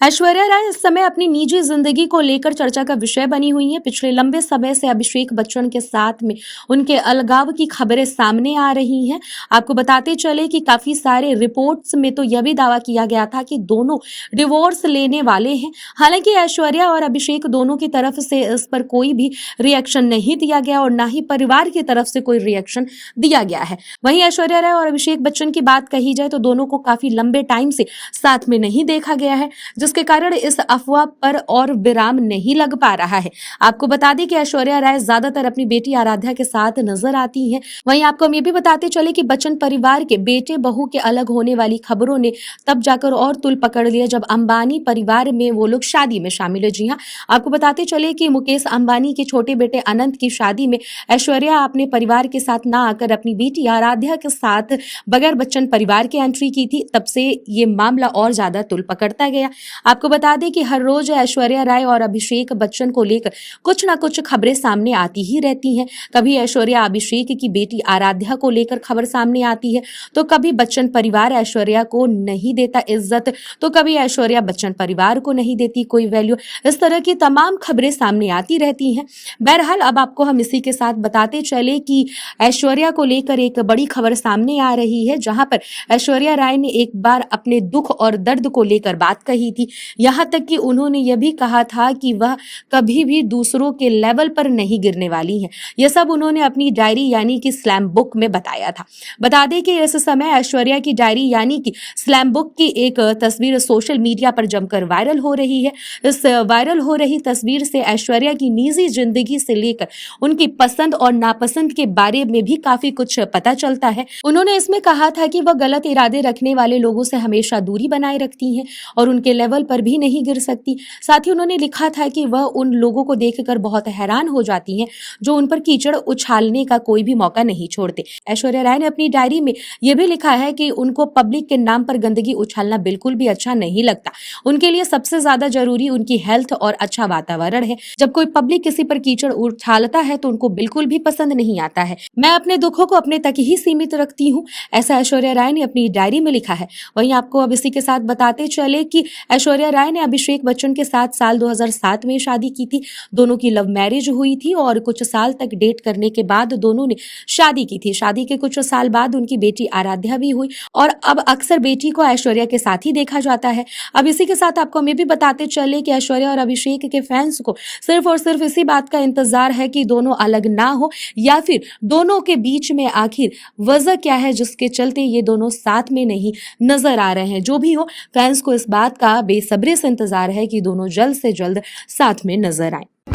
ऐश्वर्या राय इस समय अपनी निजी जिंदगी को लेकर चर्चा का विषय बनी हुई हैं। पिछले लंबे समय से अभिषेक बच्चन के साथ में उनके अलगाव की खबरें सामने आ रही हैं। आपको बताते चले कि काफी सारे रिपोर्ट्स में तो यह भी दावा किया गया था कि दोनों डिवोर्स लेने वाले हैं। हालांकि ऐश्वर्या और अभिषेक दोनों की तरफ से इस पर कोई भी रिएक्शन नहीं दिया गया और ना ही परिवार की तरफ से कोई रिएक्शन दिया गया है। वहीं ऐश्वर्या राय और अभिषेक बच्चन की बात कही जाए तो दोनों को काफी लंबे टाइम से साथ में नहीं देखा गया है, जिसके कारण इस अफवाह पर और विराम नहीं लग पा रहा है। आपको बता दें कि ऐश्वर्या राय ज्यादातर अपनी बेटी आराध्या के साथ नजर आती हैं। वहीं आपको हम ये भी बताते चले कि बच्चन परिवार के बेटे बहू के अलग होने वाली खबरों ने तब जाकर और तुल पकड़ लिया जब अंबानी परिवार में वो लोग शादी में शामिल है। जी हाँ, आपको बताते चले कि मुकेश अंबानी के छोटे बेटे अनंत की शादी में ऐश्वर्या अपने परिवार के साथ ना आकर अपनी बेटी आराध्या के साथ बगैर बच्चन परिवार की एंट्री की थी। तब से ये मामला और ज्यादा तुल पकड़ता गया। आपको बता दें कि हर रोज ऐश्वर्या राय और अभिषेक बच्चन को लेकर कुछ ना कुछ खबरें सामने आती ही रहती हैं। कभी ऐश्वर्या अभिषेक की बेटी आराध्या को लेकर खबर सामने आती है, तो कभी बच्चन परिवार ऐश्वर्या को नहीं देता इज्जत, तो कभी ऐश्वर्या बच्चन परिवार को नहीं देती कोई वैल्यू। इस तरह की तमाम खबरें सामने आती रहती हैं। बहरहाल अब आपको हम इसी के साथ बताते चले कि ऐश्वर्या को लेकर एक बड़ी खबर सामने आ रही है, जहां पर ऐश्वर्या राय ने एक बार अपने दुख और दर्द को लेकर बात कही थी। यहाँ तक कि उन्होंने यह भी कहा था कि वह कभी भी दूसरों के लेवल पर नहीं गिरने वाली हैं। यह सब उन्होंने अपनी डायरी यानी कि स्लैम बुक में बताया था। बता दें कि इस समय ऐश्वर्या की डायरी यानी कि स्लैम बुक की एक तस्वीर सोशल मीडिया पर जमकर वायरल हो रही है। इस वायरल हो रही तस्वीर से ऐश्वर्या की निजी जिंदगी से लेकर उनकी पसंद और नापसंद के बारे में भी काफी कुछ पता चलता है। उन्होंने इसमें कहा था कि वह गलत इरादे रखने वाले लोगों से हमेशा दूरी बनाए रखती हैं और उनके लेवल पर भी नहीं गिर सकती। साथ ही उन्होंने लिखा था कि वह उन लोगों को देखकर बहुत हैरान हो जाती हैं जो उन पर कीचड़ उछालने का कोई भी मौका नहीं छोड़ते। ऐश्वर्या राय ने अपनी डायरी में यह भी लिखा है कि उनको पब्लिक के नाम पर गंदगी उछालना बिल्कुल भी अच्छा नहीं लगता। उनके लिए सबसे ज्यादा जरूरी उनकी हेल्थ और अच्छा वातावरण है। जब कोई पब्लिक किसी पर कीचड़ उछालता है तो उनको बिल्कुल भी पसंद नहीं आता है। मैं अपने दुखों को अपने तक ही सीमित रखती हूँ, ऐसा ऐश्वर्या राय ने अपनी डायरी में लिखा है। वहीं आपको अब इसी के साथ बताते चले कि ऐश्वर्या राय ने अभिषेक बच्चन के साथ साल 2007 में शादी की थी। दोनों की लव मैरिज हुई थी और कुछ साल तक डेट करने के बाद दोनों ने शादी की थी। शादी के कुछ साल बाद उनकी बेटी आराध्या भी हुई और अब अक्सर बेटी को ऐश्वर्या के साथ ही देखा जाता है। अब इसी के साथ आपको हम ये भी बताते चले कि ऐश्वर्या और अभिषेक के फैंस को सिर्फ और सिर्फ इसी बात का इंतजार है कि दोनों अलग ना हो या फिर दोनों के बीच में आखिर वजह क्या है जिसके चलते ये दोनों साथ में नहीं नजर आ रहे हैं। जो भी हो, फैंस को इस बात का बेसब्री से इंतजार है कि दोनों जल्द से जल्द साथ में नजर आए।